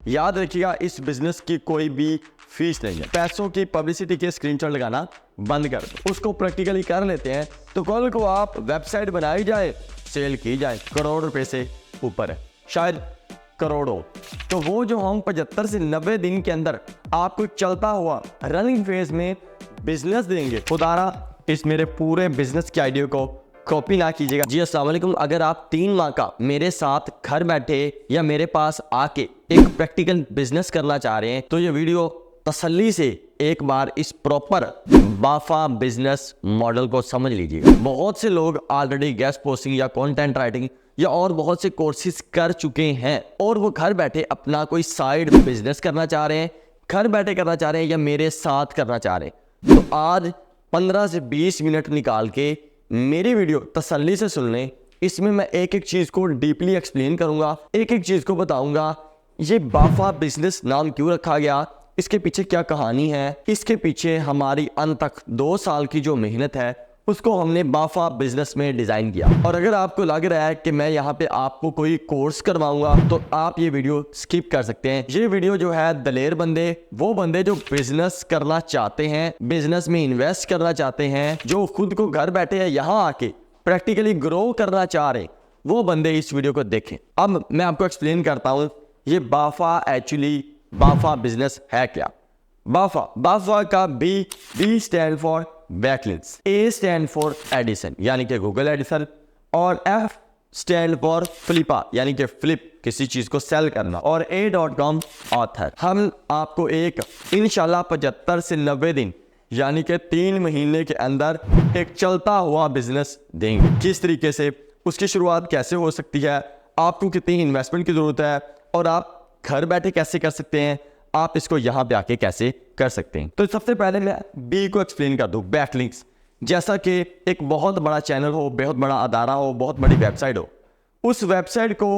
याद रखिएगा, इस बिजनेस की कोई भी फीस नहीं है। पैसों की पब्लिसिटी के स्क्रीनशॉट लगाना बंद कर दो, उसको प्रैक्टिकली कर लेते हैं तो कल को आप वेबसाइट बनाई जाए, सेल की जाए, करोड़ रुपए से ऊपर है, शायद करोड़ों। तो वो जो हम 75 से 90 दिन के अंदर आपको चलता हुआ रनिंग फेज में बिजनेस देंगे, खुदारा इस मेरे पूरे बिजनेस के आइडिया को कॉपी ना कीजिएगा। जी अस्सलाम वालेकुम। अगर आप 3 माह का मेरे साथ घर बैठे या मेरे पास आके एक प्रैक्टिकल बिजनेस करना चाह रहे हैं तो ये वीडियो तसल्ली से एक बार इस प्रॉपर बाफा बिजनेस मॉडल को समझ लीजिएगा। बहुत से लोग ऑलरेडी गेस्ट पोस्टिंग या कंटेंट राइटिंग या और बहुत से कोर्सेज कर चुके हैं और वो घर बैठे अपना कोई साइड बिजनेस करना चाह रहे हैं, घर बैठे करना चाह रहे हैं या मेरे साथ करना चाह रहे हैं। तो आज 15 से 20 मिनट निकाल के मेरी वीडियो तसल्ली से सुन लें। इसमें मैं एक एक चीज को डीपली एक्सप्लेन करूंगा, एक एक चीज को बताऊंगा। ये बाफा बिजनेस नाम क्यों रखा गया, इसके पीछे क्या कहानी है, इसके पीछे हमारी अंत तक 2 साल की जो मेहनत है उसको हमने बाफा बिजनेस में डिजाइन किया। और अगर आपको लग रहा है कि मैं यहाँ पे आपको कोई कोर्स करवाऊंगा तो आप ये वीडियो स्किप कर सकते हैं। ये वीडियो जो है दलेर बंदे, वो बंदे जो बिजनेस करना चाहते हैं, बिजनेस में इन्वेस्ट करना चाहते हैं, जो खुद को घर बैठे हैं यहाँ आके प्रैक्टिकली ग्रो करना चाह रहे हैं, वो बंदे इस वीडियो को देखें। अब मैं आपको एक्सप्लेन करता हूँ ये बाफा एक्चुअली बाफा बिजनेस है क्या। बाफा का B stand for backlinks, A stand for AdSense यानी कि गूगल एडिसन, और एफ स्टैंड फॉर फ्लिपा यानी कि फ्लिप किसी चीज को सेल करना, और A.com ऑथर। हम आपको एक इंशाल्लाह 75 से 90 दिन यानी कि 3 महीने के अंदर एक चलता हुआ बिजनेस देंगे। किस तरीके से, उसकी शुरुआत कैसे हो सकती है, आपको कितनी इन्वेस्टमेंट की जरूरत है और आप घर बैठे कैसे कर सकते हैं, आप इसको यहां पे आके कैसे कर सकते हैं। तो सबसे पहले मैं बी को एक्सप्लेन कर दूं, बैकलिंक्स। जैसा कि एक बहुत बड़ा चैनल हो, बहुत बड़ा अदारा हो, बहुत बड़ी वेबसाइट हो, उस वेबसाइट को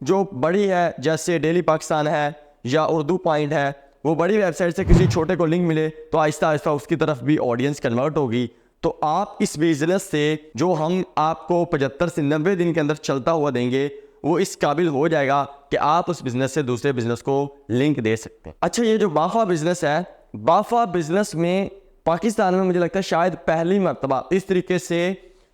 जो बड़ी है जैसे डेली पाकिस्तान है या उर्दू पॉइंट है, वो बड़ी वेबसाइट से किसी छोटे को लिंक मिले तो आहिस्ता आहिस्ता उसकी तरफ भी ऑडियंस कन्वर्ट होगी। तो आप इस बिजनेस से जो हम आपको 75 से 90 दिन के अंदर चलता हुआ देंगे वो इस काबिल हो जाएगा कि आप उस बिजनेस से दूसरे बिजनेस को लिंक दे सकते हैं। अच्छा, ये जो बाफा बिजनेस है, बाफा बिजनेस में पाकिस्तान में मुझे लगता है शायद पहली मर्तबा इस तरीके से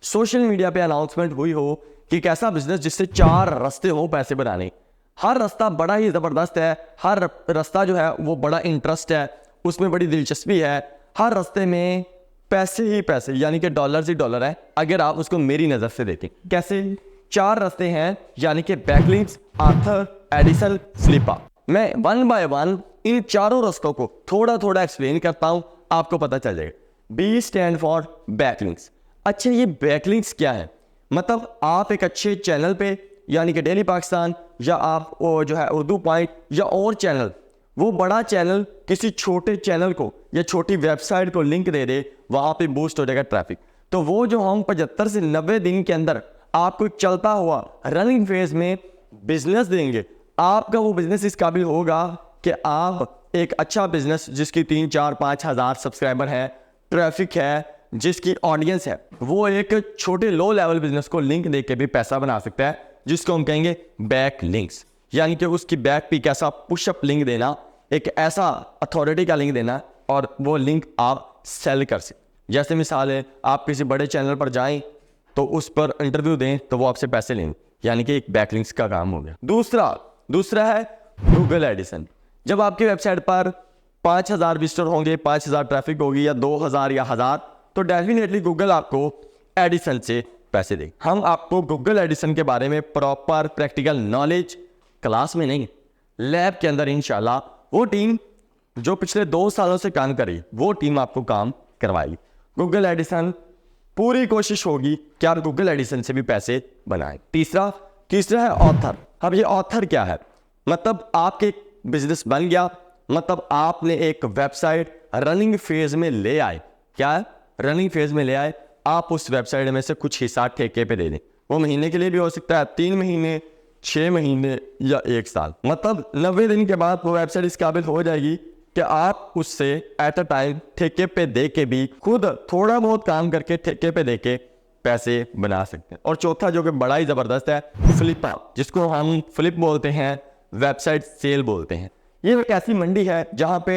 सोशल मीडिया पे अनाउंसमेंट हुई हो कि एक ऐसा बिजनेस जिससे 4 रास्ते हो पैसे बनाने। हर रास्ता बड़ा ही जबरदस्त है, हर रास्ता जो है वो बड़ा इंटरेस्ट है, उसमें बड़ी दिलचस्पी है। हर रास्ते में पैसे ही पैसे यानी कि डॉलर ही डॉलर है अगर आप उसको मेरी नजर से देखें। कैसे? 4 रास्ते हैं यानी कि बैकलिंक्स, ऑथर, एडिसन, फ्लिपा। मैं 1 बाय 1 इन चारों रास्तों को थोड़ा थोड़ा एक्सप्लेन करता हूं, आपको पता चल जाएगा। B stand for backlinks. अच्छा, ये बैकलिंक्स क्या है? मतलब आप एक अच्छे चैनल पे यानी कि डेली पाकिस्तान या आप वो जो है उर्दू पॉइंट या और चैनल, वो बड़ा चैनल किसी छोटे चैनल को या छोटी वेबसाइट को लिंक दे दे, वहां पे बूस्ट हो जाएगा ट्रैफिक। तो वो जो हम 75 से 90 दिन के अंदर आपको चलता हुआ रनिंग फेज में बिजनेस देंगे, आपका वो बिजनेस इस काबिल होगा कि आप एक अच्छा बिजनेस जिसकी 3, 4, 5 हज़ार सब्सक्राइबर है, ट्रैफिक है, जिसकी ऑडियंस है, वो एक छोटे लो लेवल बिजनेस को लिंक दे के भी पैसा बना सकता है, जिसको हम कहेंगे बैक लिंक्स। यानी कि उसकी बैक पे कैसा पुशअप लिंक देना, एक ऐसा अथॉरिटी का लिंक देना और वो लिंक आप सेल कर सकते। जैसे मिसाल है, आप किसी बड़े चैनल पर जाएं तो उस पर इंटरव्यू दें तो वो आपसे पैसे लेंगे, यानी कि एक बैकलिंक्स का काम हो गया। दूसरा है गूगल एडिसन। जब आपकी वेबसाइट पर 5000 विजिटर होंगे, 5000 ट्रैफिक होगी या 2000 या 1000, तो डेफिनेटली गूगल आपको एडिसन से पैसे देगी। हम आपको गूगल एडिसन के बारे में प्रॉपर प्रैक्टिकल नॉलेज क्लास में नहीं, लैब के अंदर इंशाल्लाह वो टीम जो पिछले 2 सालों से काम करी, वो टीम आपको काम करवाएगी। गूगल एडिसन पूरी कोशिश होगी कि आप गूगल एडिसन से भी पैसे बनाएं। तीसरा है ऑथर। अब ये ऑथर क्या है? मतलब आपके बिजनेस बन गया, मतलब आपने एक वेबसाइट रनिंग फेज में ले आए। क्या है? रनिंग फेज में ले आए, आप उस वेबसाइट में से कुछ हिस्सा ठेके पे दे दें। वो महीने के लिए भी हो सकता है, 3 महीने, 6 महीने या 1 साल। मतलब 90 दिन के बाद वो वेबसाइट इस काबिल हो जाएगी कि आप उससे एट अ टाइम ठेके पे दे के भी खुद थोड़ा बहुत काम करके ठेके पे दे के पैसे बना सकते हैं। और चौथा जो कि बड़ा ही जबरदस्त है, फ्लिपा, जिसको हम फ्लिप बोलते हैं, वेबसाइट सेल बोलते हैं। ये एक ऐसी मंडी है जहां पे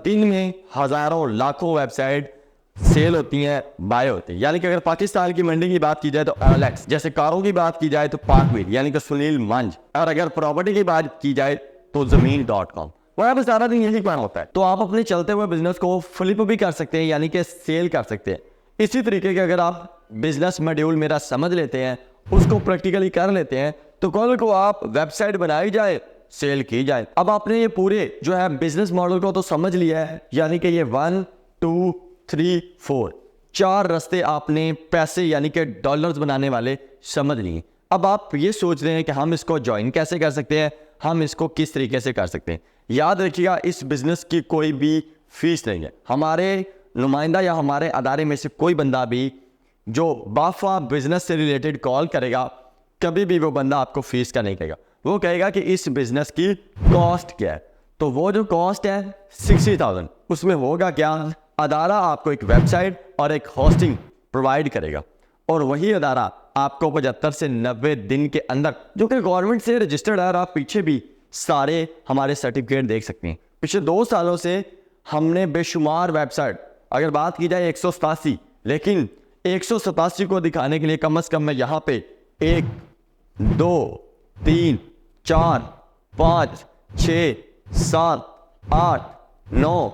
दिन में हजारों लाखों वेबसाइट सेल होती हैं, बाय होती हैं। यानी कि अगर पाकिस्तान की मंडी की बात की जाए तो OLX, जैसे कारों की बात की जाए तो पार्कवील यानी कि सुनील मंज, और अगर प्रॉपर्टी की बात की जाए तो जमीन.com। वहां पर सारा दिन यही काम होता है। तो आप अपने चलते हुए बिजनेस को फ्लिप भी कर सकते हैं, यानी कि सेल कर सकते हैं। इसी तरीके के अगर आप बिजनेस मॉड्यूल मेरा समझ लेते हैं, उसको प्रैक्टिकली कर लेते हैं, तो कल को आप वेबसाइट बनाई जाए, सेल की जाए। अब आपने ये पूरे जो है बिजनेस मॉडल को तो समझ लिया है, यानी कि ये 1 2 3 4 4 रास्ते आपने पैसे यानी कि डॉलर्स बनाने वाले समझ लिए। अब आप ये सोच रहे हैं कि हम इसको ज्वाइन कैसे कर सकते हैं, हम इसको किस तरीके से कर सकते हैं। याद रखिएगा, इस बिजनेस की कोई भी फीस नहीं है। हमारे नुमाइंदा या हमारे अदारे में से कोई बंदा भी जो बाफा बिजनेस से रिलेटेड कॉल करेगा, कभी भी वो बंदा आपको फीस का नहीं कहेगा। वो कहेगा कि इस बिजनेस की कॉस्ट क्या है। तो वो जो कॉस्ट है 60,000, उसमें होगा क्या, अदारा आपको एक वेबसाइट और एक होस्टिंग प्रोवाइड करेगा, और वही अदारा आपको 75 से 90 दिन के अंदर, जो कि गवर्नमेंट से रजिस्टर्ड है, और आप पीछे भी सारे हमारे सर्टिफिकेट देख सकते हैं। पिछले 2 सालों से हमने बेशुमार वेबसाइट, अगर बात की जाए 187, लेकिन 187 को दिखाने के लिए कम से कम मैं यहाँ पे 1 2 3 4 5 6 7 8 9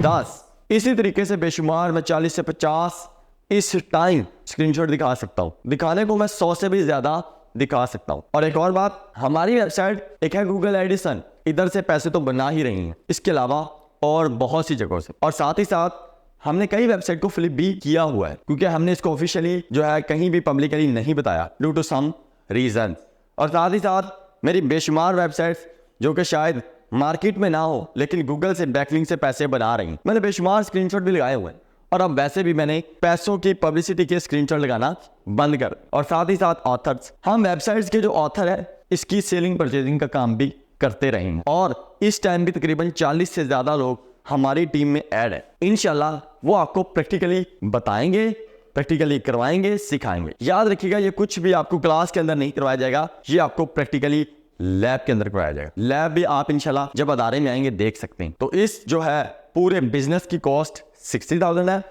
10 इसी तरीके से बेशुमार मैं 40 से 50 इस टाइम स्क्रीनशॉट दिखा सकता हूं। दिखाने को मैं 100 से भी ज्यादा दिखा सकता हूं। और एक और बात, हमारी वेबसाइट एक है गूगल एडिसन, इधर से पैसे तो बना ही रही हैं, इसके अलावा और बहुत सी जगहों से। और साथ ही साथ हमने कई वेबसाइट को फ्लिप भी किया हुआ है, क्योंकि हमने इसको ऑफिशियली जो है कहीं भी पब्लिकली नहीं बताया ड्यू टू सम रीजन। और साथ ही साथ मेरी बेशुमार वेबसाइट्स जो कि शायद मार्केट में ना हो, लेकिन गूगल से बैकलिंक से पैसे बना रही हैं, मैंने बेशुमार स्क्रीनशॉट भी लगाए हुए हैं। और अब वैसे भी मैंने पैसों की पब्लिसिटी के स्क्रीनशॉट लगाना बंद कर। और साथ ही साथ ऑथर्स, हम वेबसाइट्स के जो ऑथर है इसकी सेलिंग परचेजिंग का काम भी करते रहे हैं। और इस टाइम भी तकरीबन 40 से ज्यादा लोग हमारी टीम में ऐड है। इंशाल्लाह वो आपको प्रैक्टिकली बताएंगे, प्रैक्टिकली करवाएंगे, सिखाएंगे। याद रखिएगा, ये कुछ भी आपको क्लास के अंदर नहीं करवाया जाएगा, ये आपको प्रैक्टिकली लैब के अंदर करवाया जाएगा। लैब भी आप इंशाल्लाह जब अदारे में आएंगे देख सकते हैं। तो इस जो है पूरे बिजनेस की कॉस्ट 60,000 है।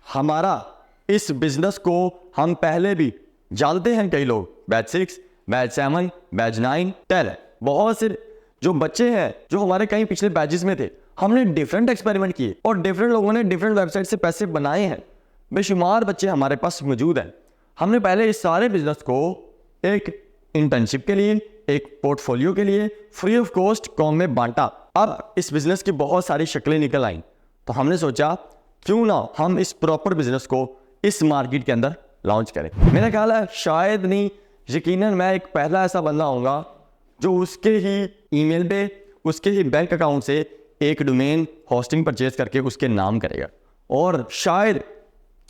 हमारा इस बिजनेस को हम पहले भी जानते हैं, कई लोग बैच 6, बैच 7, बैच 9, 10 है। बहुत से जो बच्चे हैं जो हमारे कई पिछले बैचेस में थे, हमने डिफरेंट एक्सपेरिमेंट किए और डिफरेंट लोगों ने डिफरेंट वेबसाइट से पैसे बनाए हैं। बेशुमार बच्चे हमारे पास मौजूद हैं। हमने पहले इस सारे बिजनेस को एक इंटर्नशिप के लिए, एक पोर्टफोलियो के लिए फ्री ऑफ कॉस्ट कॉम में बांटा। अब इस बिजनेस की बहुत सारी शक्लें निकल आईं, तो हमने सोचा क्यों ना हम इस प्रॉपर बिजनेस को इस मार्केट के अंदर लॉन्च करें। मेरा ख्याल है शायद नहीं, यकीनन मैं एक पहला ऐसा बंदा होऊंगा जो उसके ही ईमेल पे, उसके ही बैंक अकाउंट से एक डोमेन होस्टिंग परचेज करके उसके नाम करेगा। और शायद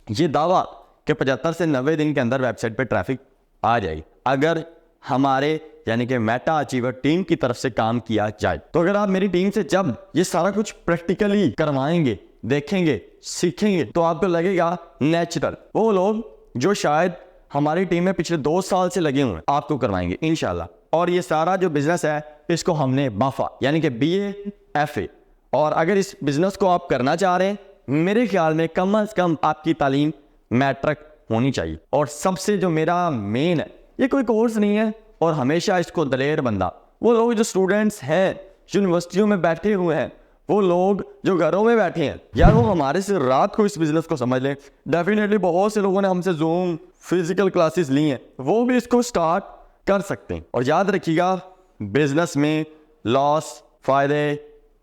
ये दावा कि 75 से 90 दिन के अंदर वेबसाइट पे ट्रैफिक आ जाएगी, अगर हमारे यानी कि मेटा अचीवर टीम की तरफ से काम किया जाए। तो अगर आप मेरी टीम से जब ये सारा कुछ प्रैक्टिकली करवाएंगे, देखेंगे, सीखेंगे, तो आपको लगेगा नेचुरल। वो लोग जो शायद हमारी टीम में पिछले 2 साल से लगे हुए हैं, आपको करवाएंगे इंशाल्लाह। और ये सारा जो बिजनेस है इसको हमने बाफा यानी कि BA FA, और अगर इस बिजनेस को आप करना चाह रहे हैं, मेरे ख्याल में कम से कम आपकी तालीम मैट्रिक होनी चाहिए। और सबसे जो मेरा मेन है, ये कोई कोर्स नहीं है, और हमेशा इसको दलेर बंदा, वो लोग जो स्टूडेंट्स हैं यूनिवर्सिटियों में बैठे हुए हैं, वो लोग जो घरों में बैठे हैं, यार वो हमारे से रात को इस बिजनेस को समझ लें। डेफिनेटली बहुत से लोगों ने हमसे जूम फिजिकल क्लासेस ली हैं, वो भी इसको स्टार्ट कर सकते हैं। और याद रखिएगा, बिजनेस में लॉस, फायदे,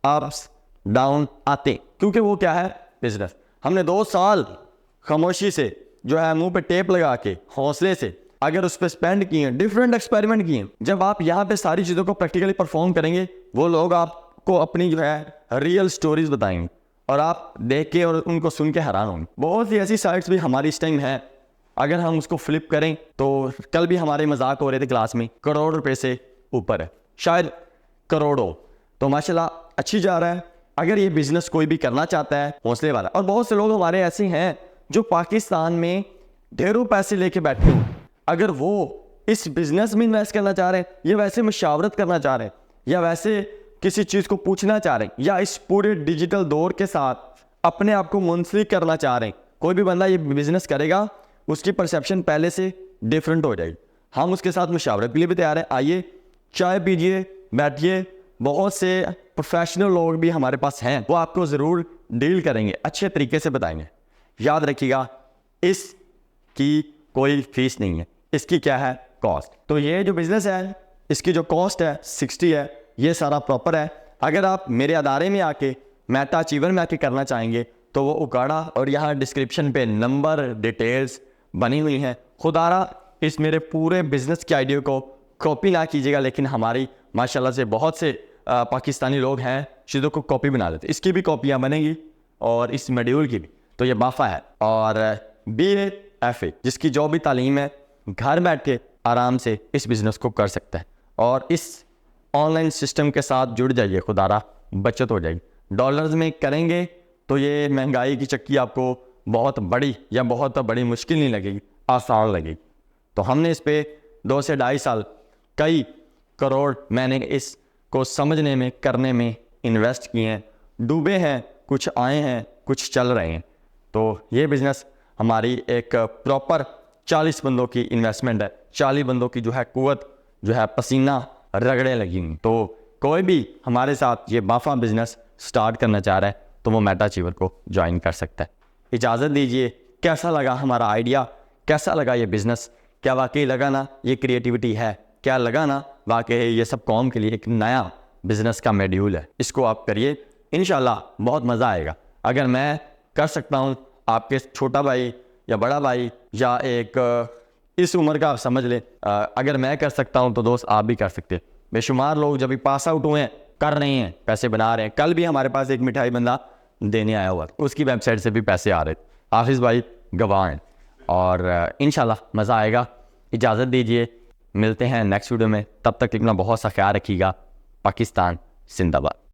अप्स डाउन आते हैं, क्योंकि वो क्या है बिजनेस। हमने 2 साल खामोशी से जो है मुंह पे टेप लगा के हौसले से अगर उस पर स्पेंड किए, डिफरेंट एक्सपेरिमेंट किए, जब आप यहाँ पे सारी चीज़ों को प्रैक्टिकली परफॉर्म करेंगे, वो लोग आपको अपनी जो है रियल स्टोरीज बताएंगे और आप देख के और उनको सुन के हैरान होंगे। बहुत सी ऐसी साइट्स भी हमारी इस टाइम है, अगर हम उसको फ्लिप करें तो कल भी हमारे मजाक हो रहे थे क्लास में, करोड़ रुपए से ऊपर है, शायद करोड़ों। तो माशाल्लाह अच्छी जा रहा है। अगर ये बिजनेस कोई भी करना चाहता है, हौसले वाला। और बहुत से लोग हमारे ऐसे हैं जो पाकिस्तान में ढेरों पैसे लेके बैठे हुए, अगर वो इस बिजनेस में इन्वेस्ट करना चाह रहे हैं, ये वैसे मशावरत करना चाह रहे हैं, या वैसे किसी चीज़ को पूछना चाह रहे हैं, या इस पूरे डिजिटल दौर के साथ अपने आप को मुंसलिक करना चाह रहे हैं, कोई भी बंदा ये बिजनेस करेगा उसकी परसेप्शन पहले से डिफरेंट हो जाएगी। हम उसके साथ मुशावरे के लिए भी तैयार हैं। आइए चाय पीजिए, बैठिए, बहुत से प्रोफेशनल लोग भी हमारे पास हैं, वो आपको ज़रूर डील करेंगे, अच्छे तरीके से बताएंगे। याद रखिएगा, इसकी कोई फीस नहीं है, इसकी क्या है कॉस्ट। तो ये जो बिज़नेस है इसकी जो कॉस्ट है 60 है, ये सारा प्रॉपर है। अगर आप मेरे अदारे में आके मेटा अचीवर में आके करना चाहेंगे तो वो उकाड़ा, और यहाँ डिस्क्रिप्शन पे नंबर डिटेल्स बनी हुई हैं। खुदारा इस मेरे पूरे बिजनेस के आइडिया को कॉपी ना कीजिएगा, लेकिन हमारी माशाल्लाह से बहुत से पाकिस्तानी लोग हैं चीज़ों को कॉपी बना लेते, इसकी भी कॉपियाँ बनेंगी और इस मॉड्यूल की भी। तो ये बाफा है, और BA FA जिसकी जो भी तालीम है घर बैठ के आराम से इस बिज़नेस को कर सकता है, और इस ऑनलाइन सिस्टम के साथ जुड़ जाइए, खुदारा बचत हो जाएगी। डॉलर्स में करेंगे तो ये महंगाई की चक्की आपको बहुत बड़ी या बहुत बड़ी मुश्किल नहीं लगेगी, आसान लगेगी। तो हमने इस पे 2 से 2.5 साल कई करोड़ मैंने इसको समझने में करने में इन्वेस्ट किए हैं, डूबे हैं, कुछ आए हैं, कुछ चल रहे हैं। तो ये बिज़नेस हमारी एक प्रॉपर 40 बंदों की इन्वेस्टमेंट है, 40 बंदों की जो है कुव्वत, जो है पसीना रगड़े लगी हुई। तो कोई भी हमारे साथ ये बाफा बिज़नेस स्टार्ट करना चाह रहा है तो वो मेटा अचीवर को ज्वाइन कर सकता है। इजाज़त दीजिए, कैसा लगा हमारा आइडिया, कैसा लगा ये बिज़नेस, क्या वाकई लगा ना ये क्रिएटिविटी है, क्या लगा ना वाकई ये सब कौम के लिए एक नया बिज़नेस का मॉड्यूल है। इसको आप करिए, इंशाल्लाह बहुत मज़ा आएगा। अगर मैं कर सकता हूँ, आपके छोटा भाई या बड़ा भाई या एक इस उम्र का आप समझ लें, अगर मैं कर सकता हूँ तो दोस्त आप भी कर सकते हैं। बेशुमार लोग जब भी पास आउट हुए हैं, कर रहे हैं, पैसे बना रहे हैं। कल भी हमारे पास एक मिठाई बंदा देने आया हुआ, उसकी वेबसाइट से भी पैसे आ रहे थे। हाफिज़ भाई गवाह हैं, और इंशाल्लाह मज़ा आएगा। इजाज़त दीजिए, मिलते हैं नेक्स्ट वीडियो में, तब तक अपना बहुत सा ख्याल रखिएगा। पाकिस्तान जिंदाबाद।